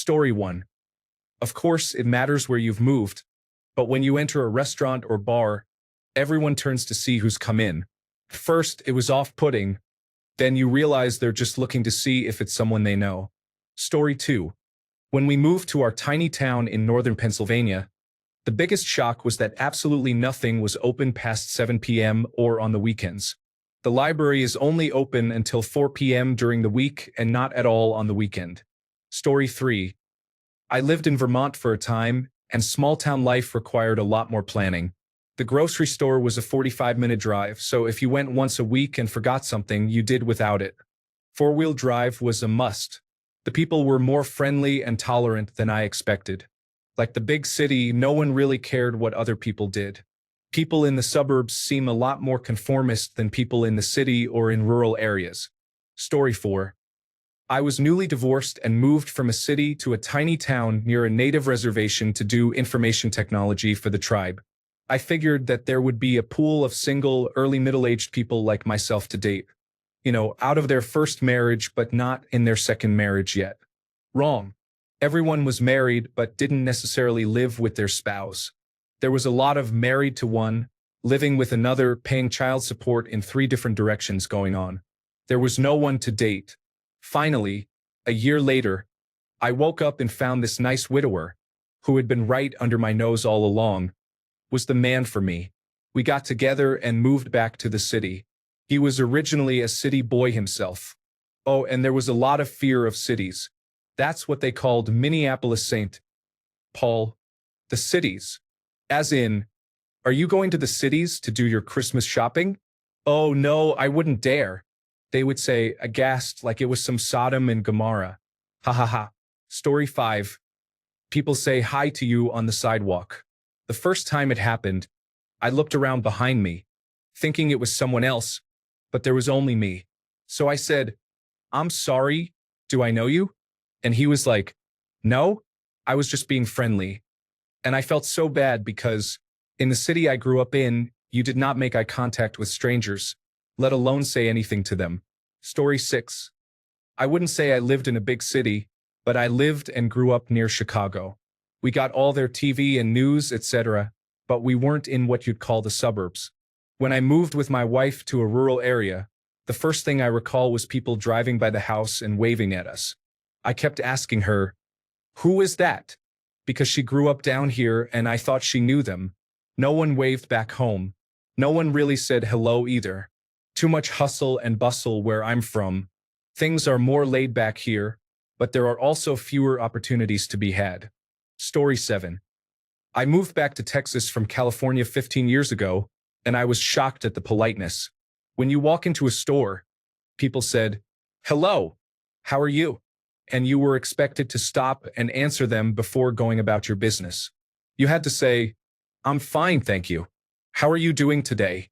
Story 1. Of course, it matters where you've moved, but when you enter a restaurant or bar, everyone turns to see who's come in. First, it was off-putting, then you realize they're just looking to see if it's someone they know. Story 2. When we moved to our tiny town in northern Pennsylvania, the biggest shock was that absolutely nothing was open past 7 p.m. or on the weekends. The library is only open until 4 p.m. during the week and not at all on the weekend. Story 3. I lived in Vermont for a time, and small-town life required a lot more planning. The grocery store was a 45-minute drive, so if you went once a week and forgot something, you did without it. Four-wheel drive was a must. The people were more friendly and tolerant than I expected. Like the big city, no one really cared what other people did. People in the suburbs seem a lot more conformist than people in the city or in rural areas. Story 4. I was newly divorced and moved from a city to a tiny town near a native reservation to do information technology for the tribe. I figured that there would be a pool of single, early middle-aged people like myself to date. Out of their first marriage but not in their second marriage yet. Wrong. Everyone was married but didn't necessarily live with their spouse. There was a lot of married to one, living with another, paying child support in 3 different directions going on. There was no one to date. Finally, a year later, I woke up and found this nice widower, who had been right under my nose all along, was the man for me. We got together and moved back to the city. He was originally a city boy himself. Oh, and there was a lot of fear of cities. That's what they called Minneapolis St. Paul. The cities. As in, are you going to the cities to do your Christmas shopping? Oh no, I wouldn't dare. They would say, aghast, like it was some Sodom and Gomorrah. Ha ha ha. Story 5. People say hi to you on the sidewalk. The first time it happened, I looked around behind me, thinking it was someone else, but there was only me. So I said, I'm sorry, do I know you? And he was like, no, I was just being friendly. And I felt so bad because, in the city I grew up in, you did not make eye contact with strangers, let alone say anything to them. Story 6. I wouldn't say I lived in a big city, but I lived and grew up near Chicago. We got all their TV and news, etc., but we weren't in what you'd call the suburbs. When I moved with my wife to a rural area, the first thing I recall was people driving by the house and waving at us. I kept asking her, who is that? Because she grew up down here and I thought she knew them. No one waved back home. No one really said hello either. Too much hustle and bustle where I'm from. Things are more laid back here, but there are also fewer opportunities to be had. Story 7. I moved back to Texas from California 15 years ago, and I was shocked at the politeness. When you walk into a store, people said, hello, how are you? And you were expected to stop and answer them before going about your business. You had to say, I'm fine, thank you. How are you doing today?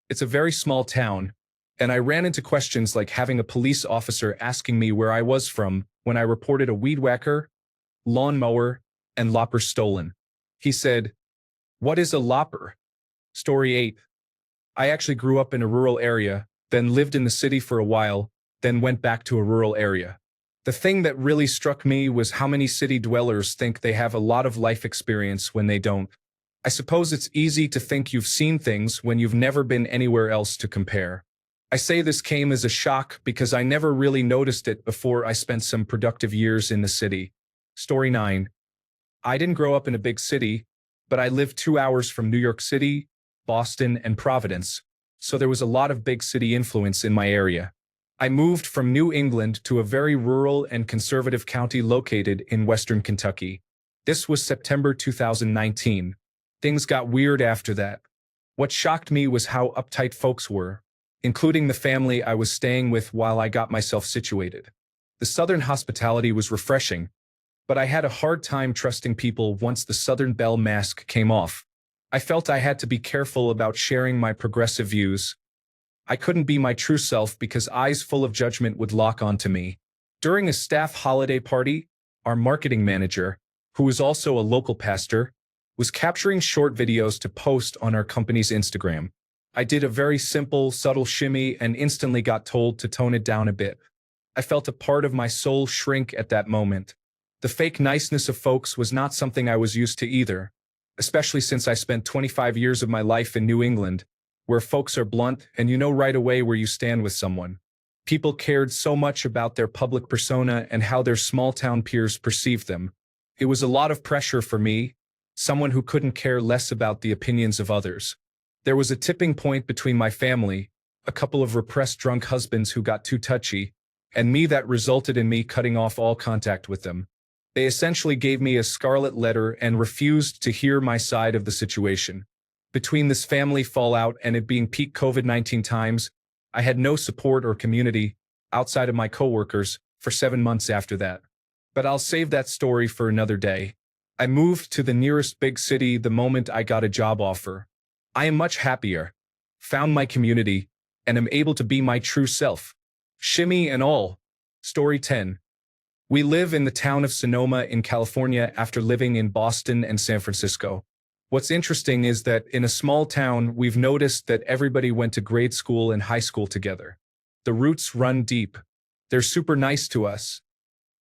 It's a very small town, and I ran into questions like having a police officer asking me where I was from when I reported a weed whacker, lawnmower, and lopper stolen. He said, what is a lopper? Story 8. I actually grew up in a rural area, then lived in the city for a while, then went back to a rural area. The thing that really struck me was how many city dwellers think they have a lot of life experience when they don't. I suppose it's easy to think you've seen things when you've never been anywhere else to compare. I say this came as a shock because I never really noticed it before I spent some productive years in the city. Story 9. I didn't grow up in a big city, but I lived 2 hours from New York City, Boston, and Providence, so there was a lot of big city influence in my area. I moved from New England to a very rural and conservative county located in western Kentucky. This was September 2019. Things got weird after that. What shocked me was how uptight folks were, including the family I was staying with while I got myself situated. The Southern hospitality was refreshing, but I had a hard time trusting people once the Southern Belle mask came off. I felt I had to be careful about sharing my progressive views. I couldn't be my true self because eyes full of judgment would lock onto me. During a staff holiday party, our marketing manager, who was also a local pastor, was capturing short videos to post on our company's Instagram. I did a very simple, subtle shimmy and instantly got told to tone it down a bit. I felt a part of my soul shrink at that moment. The fake niceness of folks was not something I was used to either, especially since I spent 25 years of my life in New England, where folks are blunt and you know right away where you stand with someone. People cared so much about their public persona and how their small-town peers perceived them. It was a lot of pressure for me, someone who couldn't care less about the opinions of others. There was a tipping point between my family, a couple of repressed drunk husbands who got too touchy, and me that resulted in me cutting off all contact with them. They essentially gave me a scarlet letter and refused to hear my side of the situation. Between this family fallout and it being peak COVID-19 times, I had no support or community, outside of my coworkers, for 7 months after that. But I'll save that story for another day. I moved to the nearest big city the moment I got a job offer. I am much happier, found my community, and am able to be my true self. Shimmy and all. Story 10. We live in the town of Sonoma in California after living in Boston and San Francisco. What's interesting is that in a small town, we've noticed that everybody went to grade school and high school together. The roots run deep. They're super nice to us.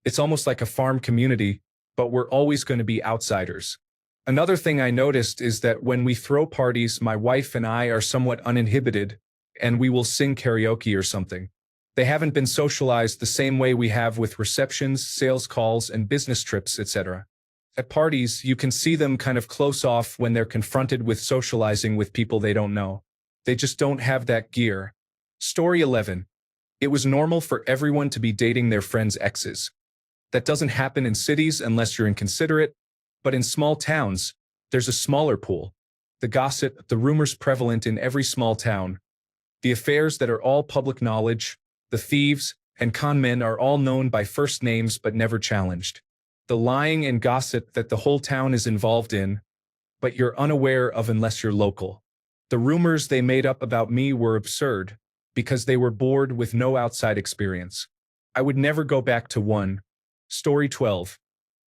It's almost like a farm community, but we're always going to be outsiders. Another thing I noticed is that when we throw parties, my wife and I are somewhat uninhibited, and we will sing karaoke or something. They haven't been socialized the same way we have with receptions, sales calls, and business trips, etc. At parties, you can see them kind of close off when they're confronted with socializing with people they don't know. They just don't have that gear. Story 11. It was normal for everyone to be dating their friends' exes. That doesn't happen in cities unless you're inconsiderate, but in small towns, there's a smaller pool. The gossip, the rumors prevalent in every small town. The affairs that are all public knowledge, the thieves and con men are all known by first names but never challenged. The lying and gossip that the whole town is involved in, but you're unaware of unless you're local. The rumors they made up about me were absurd, because they were bored with no outside experience. I would never go back to one. Story 12.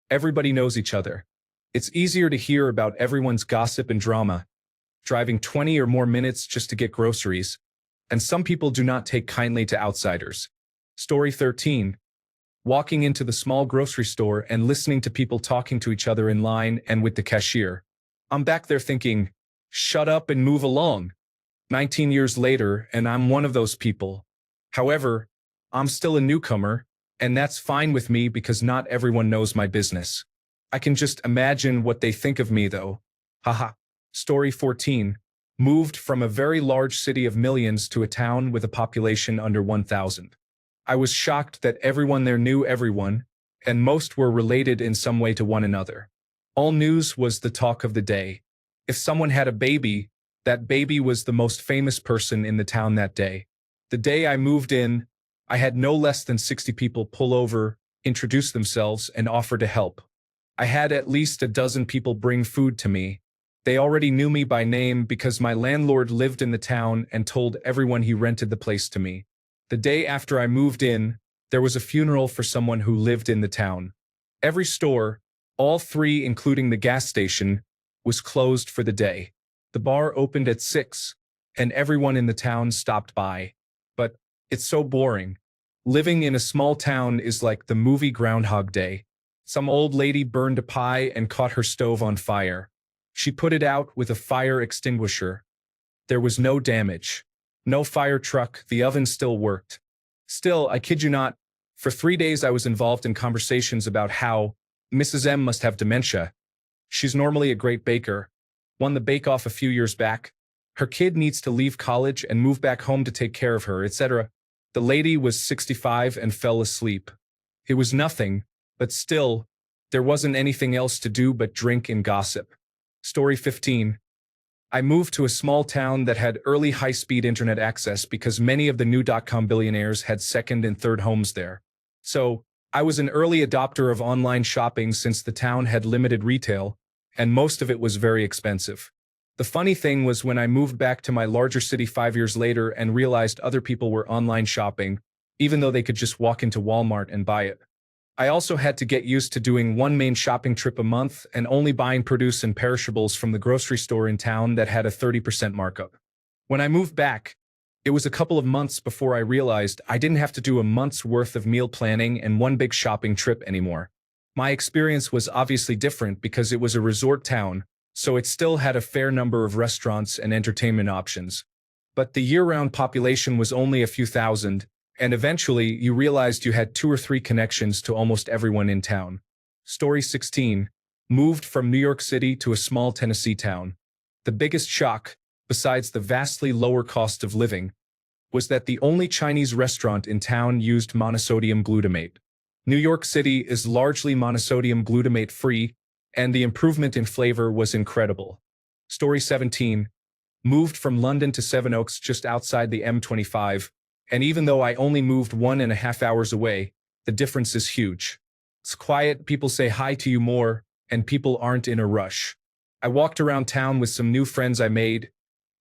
Everybody knows each other. It's easier to hear about everyone's gossip and drama, driving 20 or more minutes just to get groceries, and some people do not take kindly to outsiders. Story 13. Walking into the small grocery store and listening to people talking to each other in line and with the cashier. I'm back there thinking, shut up and move along. 19 years later, and I'm one of those people. However, I'm still a newcomer, and that's fine with me because not everyone knows my business. I can just imagine what they think of me though. Haha. Story 14. Moved from a very large city of millions to a town with a population under 1,000. I was shocked that everyone there knew everyone, and most were related in some way to one another. All news was the talk of the day. If someone had a baby, that baby was the most famous person in the town that day. The day I moved in, I had no less than 60 people pull over, introduce themselves, and offer to help. I had at least a dozen people bring food to me. They already knew me by name because my landlord lived in the town and told everyone he rented the place to me. The day after I moved in, there was a funeral for someone who lived in the town. Every store, all three including the gas station, was closed for the day. The bar opened at 6, and everyone in the town stopped by. But it's so boring. Living in a small town is like the movie Groundhog Day. Some old lady burned a pie and caught her stove on fire. She put it out with a fire extinguisher. There was no damage. No fire truck, the oven still worked. Still, I kid you not, for 3 days I was involved in conversations about how Mrs. M must have dementia. She's normally a great baker, won the bake-off a few years back. Her kid needs to leave college and move back home to take care of her, etc. The lady was 65 and fell asleep. It was nothing, but still, there wasn't anything else to do but drink and gossip. Story 15. I moved to a small town that had early high-speed internet access because many of the new dot-com billionaires had second and third homes there. So, I was an early adopter of online shopping since the town had limited retail, and most of it was very expensive. The funny thing was when I moved back to my larger city 5 years later and realized other people were online shopping, even though they could just walk into Walmart and buy it. I also had to get used to doing one main shopping trip a month and only buying produce and perishables from the grocery store in town that had a 30% markup. When I moved back, it was a couple of months before I realized I didn't have to do a month's worth of meal planning and one big shopping trip anymore. My experience was obviously different because it was a resort town, so it still had a fair number of restaurants and entertainment options. But the year-round population was only a few thousand, and eventually you realized you had 2 or 3 connections to almost everyone in town. Story 16. Moved from New York City to a small Tennessee town. The biggest shock, besides the vastly lower cost of living, was that the only Chinese restaurant in town used monosodium glutamate. New York City is largely monosodium glutamate free, and the improvement in flavor was incredible. Story 17. Moved from London to Sevenoaks just outside the M25, and even though I only moved 1.5 hours away, the difference is huge. It's quiet, people say hi to you more, and people aren't in a rush. I walked around town with some new friends I made,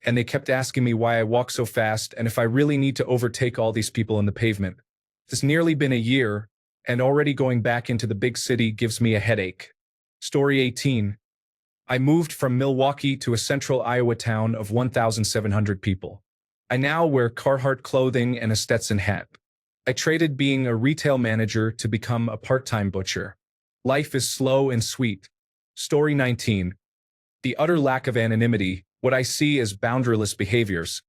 and they kept asking me why I walk so fast and if I really need to overtake all these people on the pavement. It's nearly been a year, and already going back into the big city gives me a headache. Story 18. I moved from Milwaukee to a central Iowa town of 1,700 people. I now wear Carhartt clothing and a Stetson hat. I traded being a retail manager to become a part-time butcher. Life is slow and sweet. Story 19. The utter lack of anonymity, what I see as boundaryless behaviors.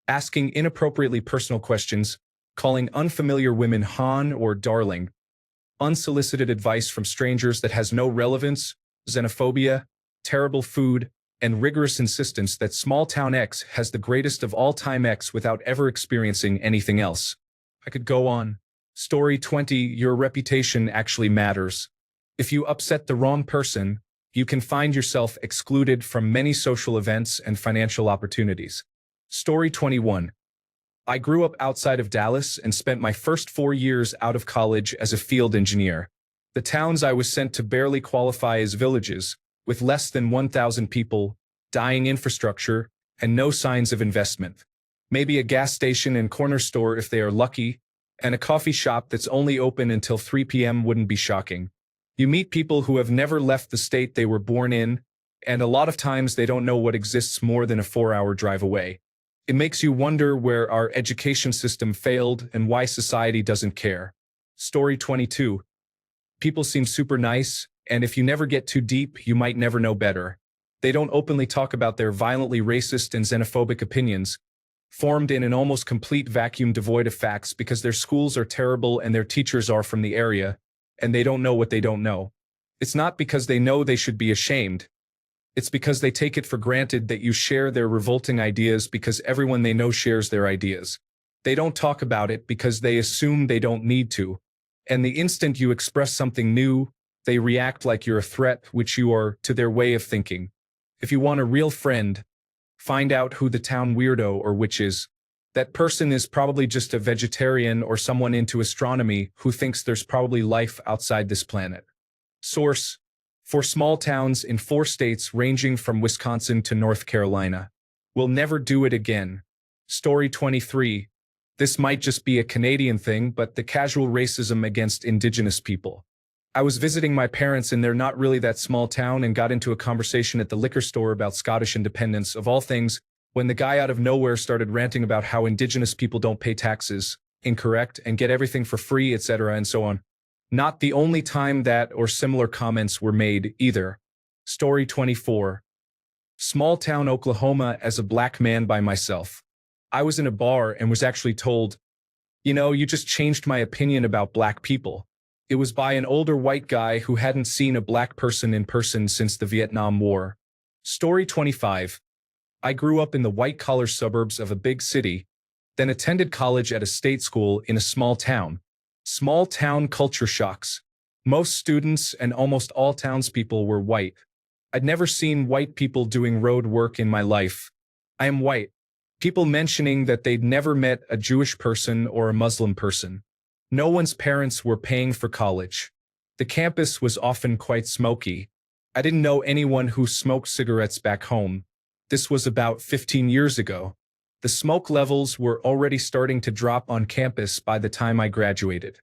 Asking inappropriately personal questions, calling unfamiliar women hon or darling, unsolicited advice from strangers that has no relevance, xenophobia, terrible food, and rigorous insistence that small-town X has the greatest of all-time X without ever experiencing anything else. I could go on. Story 20. Your reputation actually matters. If you upset the wrong person, you can find yourself excluded from many social events and financial opportunities. Story 21. I grew up outside of Dallas and spent my first 4 years out of college as a field engineer. The towns I was sent to barely qualify as villages, with less than 1,000 people, dying infrastructure, and no signs of investment. Maybe a gas station and corner store if they are lucky, and a coffee shop that's only open until 3 p.m. wouldn't be shocking. You meet people who have never left the state they were born in, and a lot of times they don't know what exists more than a 4-hour drive away. It makes you wonder where our education system failed and why society doesn't care. Story 22. People seem super nice, and if you never get too deep, you might never know better. They don't openly talk about their violently racist and xenophobic opinions, formed in an almost complete vacuum devoid of facts because their schools are terrible and their teachers are from the area, and they don't know what they don't know. It's not because they know they should be ashamed. It's because they take it for granted that you share their revolting ideas because everyone they know shares their ideas. They don't talk about it because they assume they don't need to. And the instant you express something new, they react like you're a threat, which you are, to their way of thinking. If you want a real friend, find out who the town weirdo or witch is. That person is probably just a vegetarian or someone into astronomy who thinks there's probably life outside this planet. Source: for small towns in 4 states ranging from Wisconsin to North Carolina. We'll never do it again. Story 23. This might just be a Canadian thing, but the casual racism against Indigenous people. I was visiting my parents in their not really that small town and got into a conversation at the liquor store about Scottish independence, of all things, when the guy out of nowhere started ranting about how Indigenous people don't pay taxes, incorrect, and get everything for free, etc., and so on. Not the only time that or similar comments were made, either. Story 24. Small town Oklahoma as a black man by myself. I was in a bar and was actually told, you just changed my opinion about black people. It was by an older white guy who hadn't seen a black person in person since the Vietnam War. Story 25. I grew up in the white-collar suburbs of a big city, then attended college at a state school in a small town. Small town culture shocks. Most students and almost all townspeople were white. I'd never seen white people doing road work in my life. I am white. People mentioning that they'd never met a Jewish person or a Muslim person. No one's parents were paying for college. The campus was often quite smoky. I didn't know anyone who smoked cigarettes back home. This was about 15 years ago. The smoke levels were already starting to drop on campus by the time I graduated.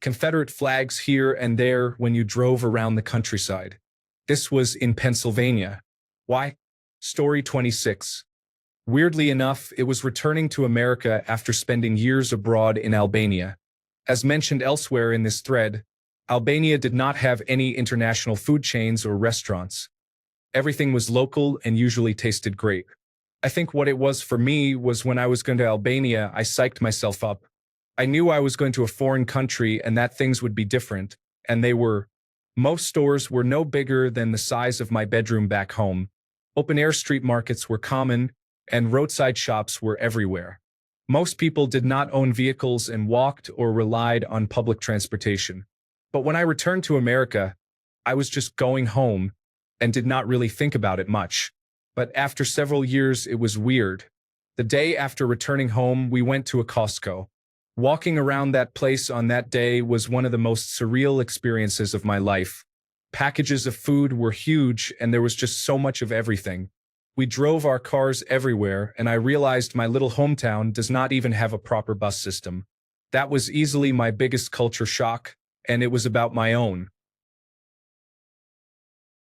Confederate flags here and there when you drove around the countryside. This was in Pennsylvania. Why? Story 26. Weirdly enough, it was returning to America after spending years abroad in Albania. As mentioned elsewhere in this thread, Albania did not have any international food chains or restaurants. Everything was local and usually tasted great. I think what it was for me was when I was going to Albania, I psyched myself up. I knew I was going to a foreign country and that things would be different, and they were. Most stores were no bigger than the size of my bedroom back home. Open-air street markets were common, and roadside shops were everywhere. Most people did not own vehicles and walked or relied on public transportation. But when I returned to America, I was just going home and did not really think about it much. But after several years, it was weird. The day after returning home, we went to a Costco. Walking around that place on that day was one of the most surreal experiences of my life. Packages of food were huge, and there was just so much of everything. We drove our cars everywhere, and I realized my little hometown does not even have a proper bus system. That was easily my biggest culture shock, and it was about my own.